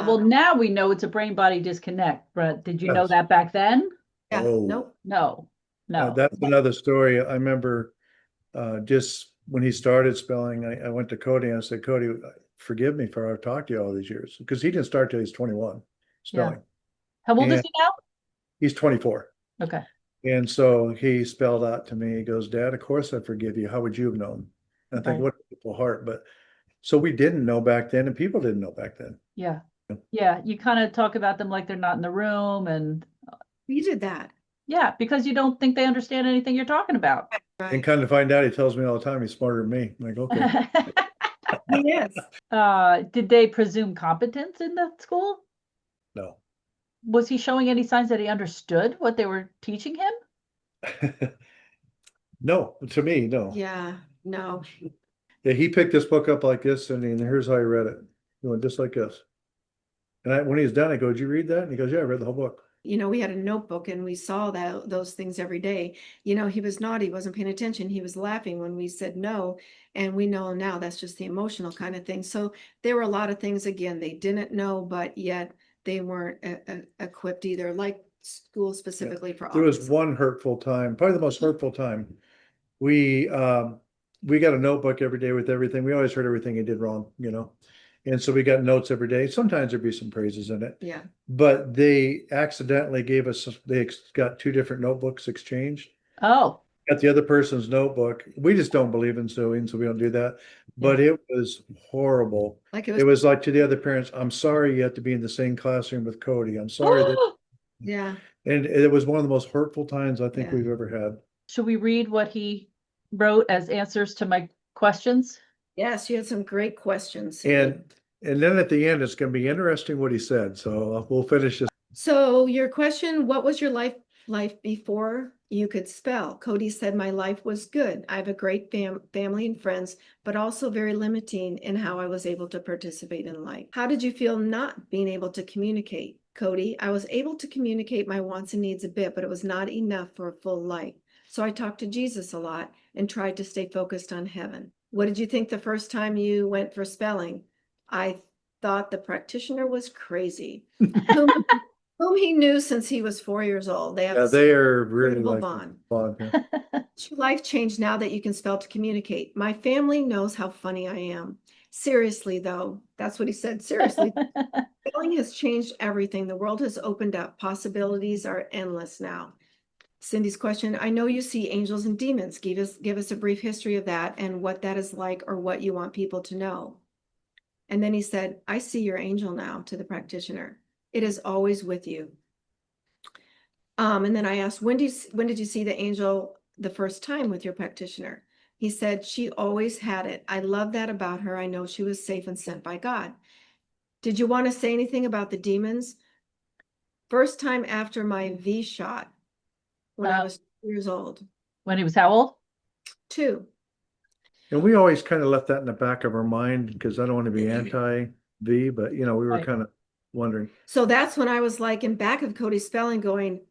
well, now we know it's a brain-body disconnect, but did you know Yes. that back then? Yeah, Oh, nope. No, no. that's another story. I remember just when he started spelling, I went to Cody and I said, Cody, forgive me for I've talked to you all these years because he didn't start till he's 21 Yeah. spelling. How old is And he now? he's 24. Okay. And so he spelled out to me, he goes, Dad, of course I forgive you. How would you have known? And I think, Right. what a beautiful heart. But so we didn't know back then, and people didn't know back then. Yeah. Yeah. You kind of talk about them like they're not in the room and We did that. yeah, because you don't think they understand anything you're talking about. And Right. kind of find out, he tells me all the time he's smarter than me. I'm like, okay. Yes. Did they presume competence in the school? No. Was he showing any signs that he understood what they were teaching him? No, to me, no. Yeah, no. Yeah, he picked this book up like this, and here's how he read it. He went just like this. And when he was done, I go, did you read that? And he goes, yeah, I read the whole book. We had a notebook and we saw those things every day. He was naughty, wasn't paying attention. He was laughing when we said no. And we know now that's just the emotional kind of thing. So there were a lot of things, again, they didn't know, but yet they weren't equipped either, like school specifically for There was autism. one hurtful time, probably the most hurtful time. We we got a notebook every day with everything. We always heard everything he did wrong, you know. And so we got notes every day. Sometimes there'd be some praises in it. Yeah. But they accidentally gave us, they got two different notebooks exchanged. Oh, Got the other person's notebook. We just don't believe in suing, so we don't do that. But it was horrible. Like it It was, was like to the other parents, I'm sorry you have to be in the same classroom with Cody. I'm sorry that, yeah, and it was one of the most hurtful times I think yeah. we've ever had. should we read what he wrote as answers to my questions? Yes, you had some great questions, Cindy. And then at the end, it's going to be interesting what he said. So we'll finish this. So your question, what was your life before you could spell? Cody said, my life was good. I have a great family and friends, but also very limiting in how I was able to participate in life. How did you feel not being able to communicate? Cody, I was able to communicate my wants and needs a bit, but it was not enough for a full life. So I talked to Jesus a lot and tried to stay focused on heaven. What did you think the first time you went for spelling? I thought the practitioner was crazy. Whom he knew since he was 4 years old. They have Yeah, a they are really incredible like bond. bond. Yeah. Your life changed now that you can spell to communicate. My family knows how funny I am. Seriously, though, that's what he said. Seriously, spelling has changed everything. The world has opened up. Possibilities are endless now. Cindy's question, I know you see angels and demons. Give us a brief history of that and what that is like or what you want people to know. And then he said, I see your angel now to the practitioner. It is always with you. And then I asked, when did you see the angel the first time with your practitioner? He said, she always had it. I love that about her. I know she was safe and sent by God. Did you want to say anything about the demons? First time after my V shot when I was 2 years old. When he was how old? 2. And we always kind of left that in the back of our mind because I don't want to be anti-V, but we were Right. kind of wondering. So that's when I was like in back of Cody's spelling going,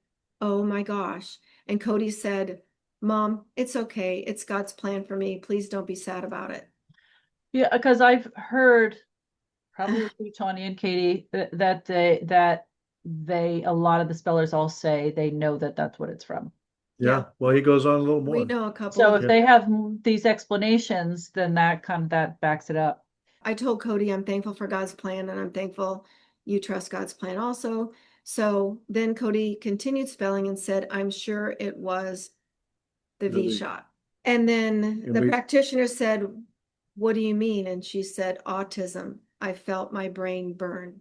oh my gosh. And Cody said, Mom, it's okay. It's God's plan for me. Please don't be sad about it. Yeah, because I've heard probably through Tony and Katie that they a lot of the spellers all say they know that that's what it's from. Yeah. Well, he goes on a little We more. know a couple So of if they have these explanations, then that backs it up. I told Cody I'm thankful for God's plan and I'm thankful you trust God's plan also. So then Cody continued spelling and said, I'm sure it was the V shot. And then the practitioner said, what do you mean? And she said, autism. I felt my brain burn.